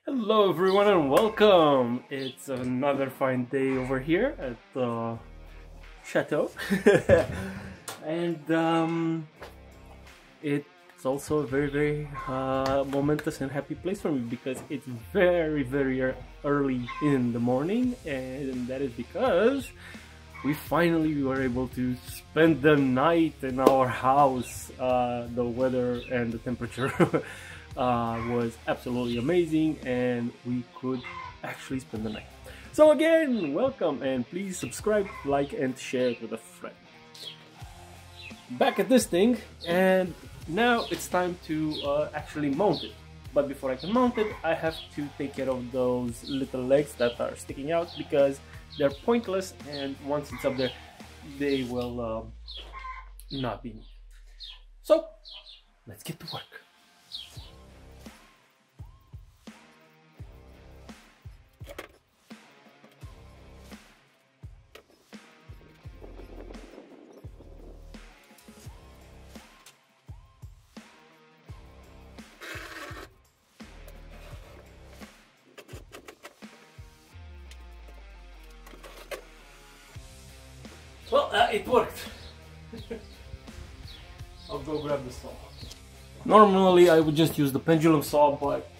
Hello everyone and welcome! It's another fine day over here at the chateau. and it's also a very momentous and happy place for me because it's very early in the morning, and that is because we finally were able to spend the night in our house. The weather and the temperature was absolutely amazing, and we could actually spend the night. So again, welcome, and please subscribe, like, and share it with a friend. Back at this thing, and now it's time to actually mount it. But before I can mount it, I have to take care of those little legs that are sticking out because they're pointless, and once it's up there, they will not be needed. So, let's get to work. Well, it worked. I'll go grab the saw. Normally I would just use the pendulum saw, but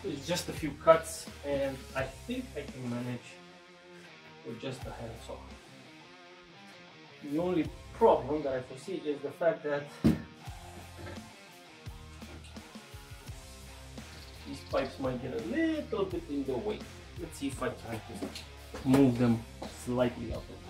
it's just a few cuts, and I think I can manage with just a hand saw. The only problem that I foresee is the fact that these pipes might get a little bit in the way. Let's see if I try to move them slightly up a bit.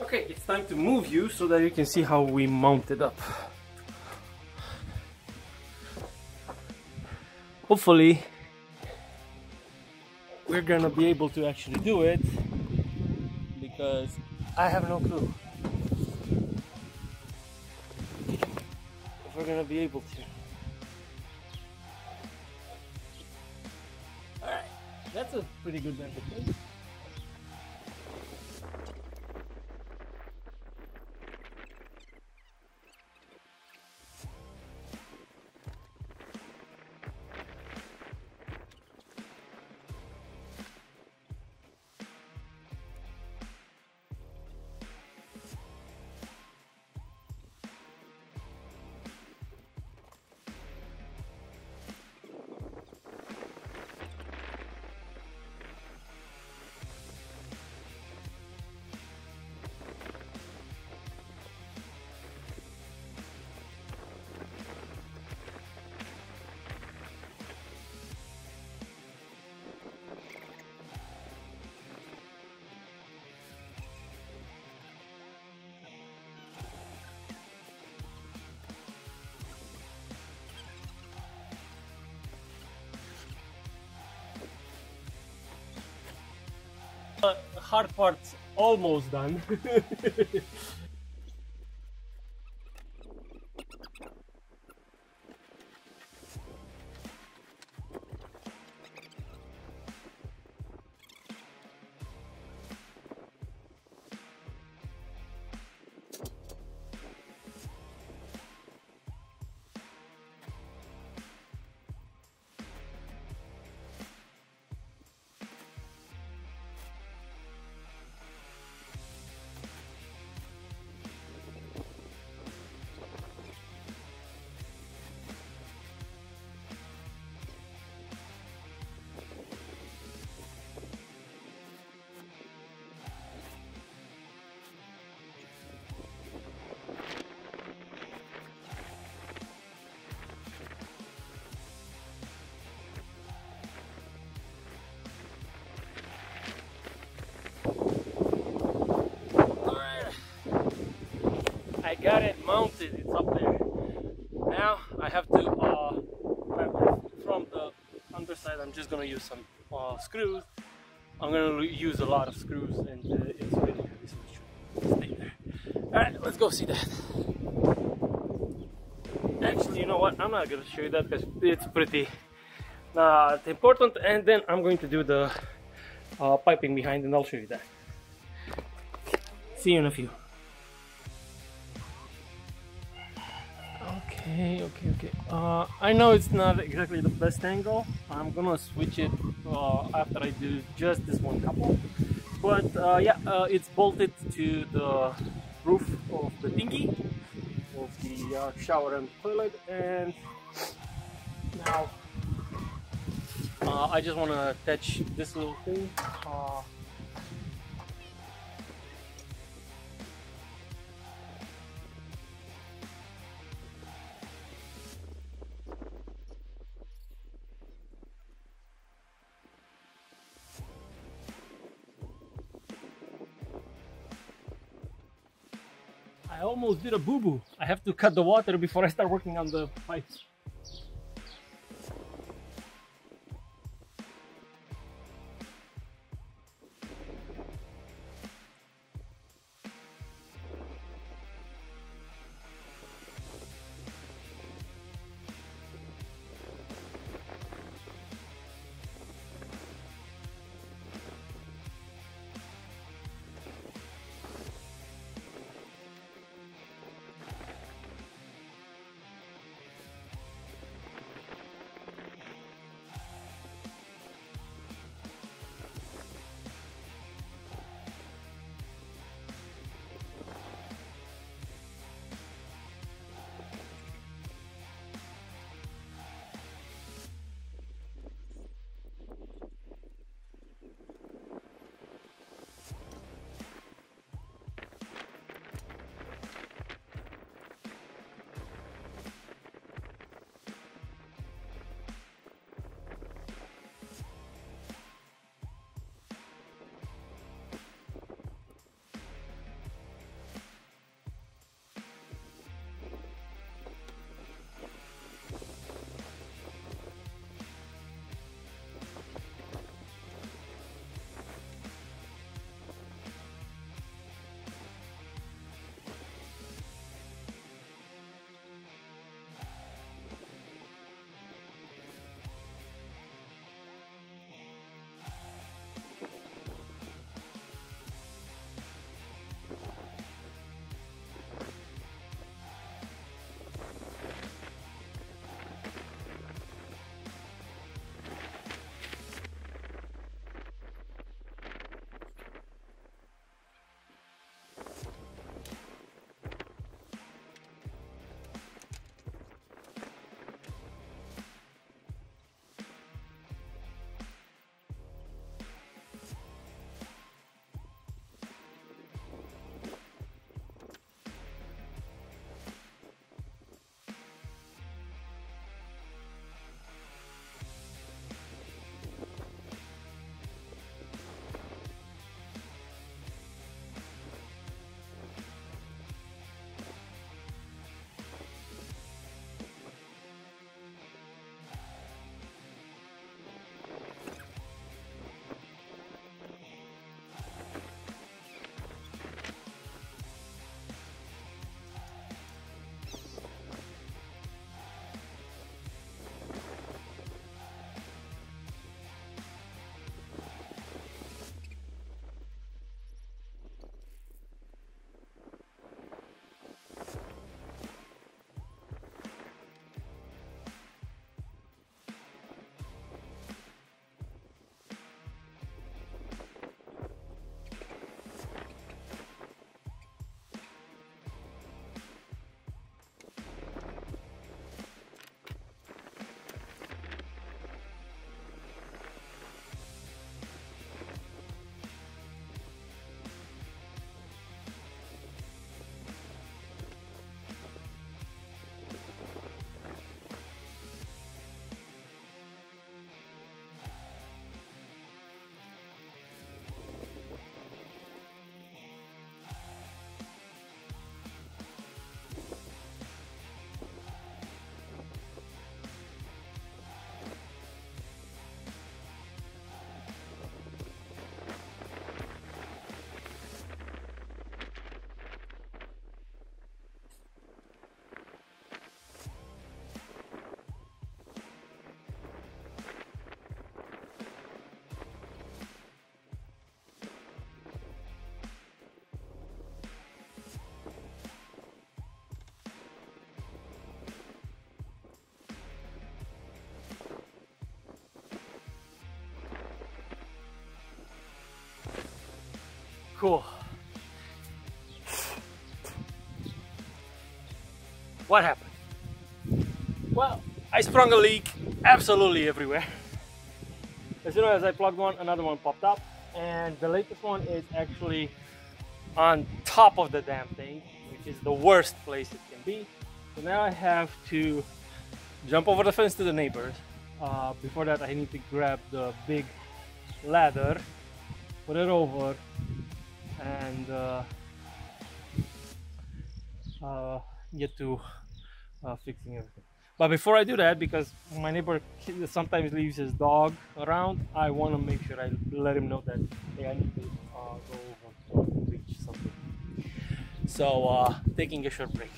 Okay, it's time to move you so that you can see how we mount it up. Hopefully, we're gonna be able to actually do it because I have no clue if we're gonna be able to. Alright, that's a pretty good method. The hard part's almost done. I got it mounted, it's up there. Now I have to, from the underside, I'm just gonna use some screws. I'm gonna use a lot of screws, and it's really heavy, so it should stay there. Alright, let's go see that. Actually, you know what? I'm not gonna show you that because it's pretty important, and then I'm going to do the piping behind, and I'll show you that. See you in a few. Okay. I know it's not exactly the best angle. I'm gonna switch it after I do just this one couple. But yeah, it's bolted to the roof of the dinghy, of the shower and toilet, and now I just want to attach this little thing. I almost did a boo-boo. I have to cut the water before I start working on the pipes. cool. What happened? Well, I sprung a leak absolutely everywhere. As soon as I plugged one, another one popped up, and the latest one is actually on top of the damn thing, which is the worst place it can be. So now I have to jump over the fence to the neighbors. Before that, I need to grab the big ladder, put it over, and get to fixing everything. But before I do that, because my neighbor sometimes leaves his dog around, I want to make sure I let him know that, hey, I need to go over to reach something. So taking a short break.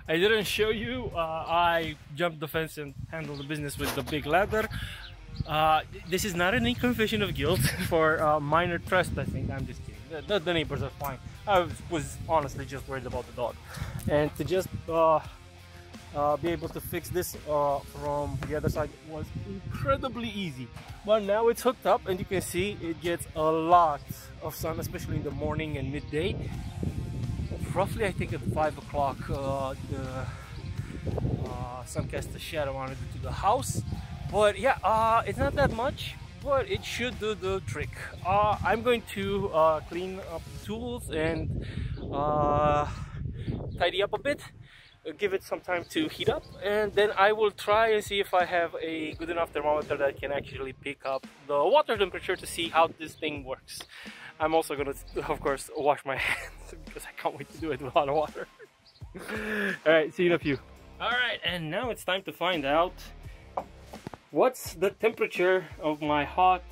I didn't show you, I jumped the fence and handled the business with the big ladder. This is not any confession of guilt for minor trespassing. I'm just kidding. The neighbors are fine. I was honestly just worried about the dog. And to just be able to fix this from the other side was incredibly easy. But now it's hooked up, and you can see it gets a lot of sun, especially in the morning and midday. Roughly, I think at 5 o'clock, the sun casts a shadow on it to the house. But yeah, it's not that much, but it should do the trick. I'm going to clean up the tools and tidy up a bit, give it some time to heat up, and then I will try and see if I have a good enough thermometer that can actually pick up the water temperature to see how this thing works. I'm also gonna, of course, wash my hands because I can't wait to do it with a lot of water. Alright, see you in a few. Alright, and now it's time to find out what's the temperature of my hot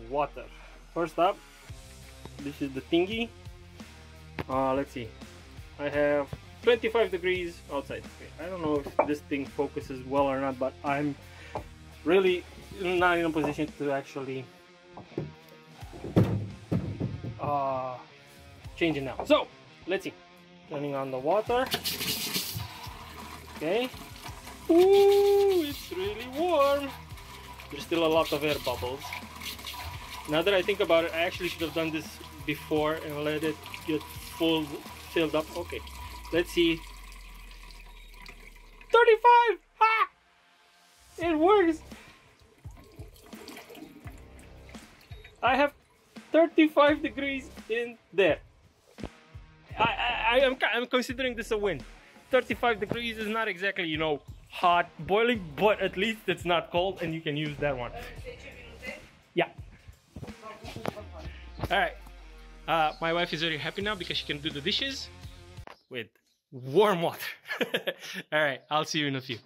water. First up, this is the thingy. Let's see. I have 25 degrees outside. Okay, I don't know if this thing focuses well or not, but I'm really not in a position to actually change it now. So let's see. Turning on the water. Okay. Ooh, it's really warm. There's still a lot of air bubbles. Now that I think about it, I actually should have done this before and let it get filled up. Okay, let's see. 35! Ha! It works! I have 35 degrees in there. I'm considering this a win. 35 degrees is not exactly, you know, hot, boiling, but at least it's not cold and you can use that one. Yeah. Alright. My wife is very happy now because she can do the dishes with warm water. Alright, I'll see you in a few.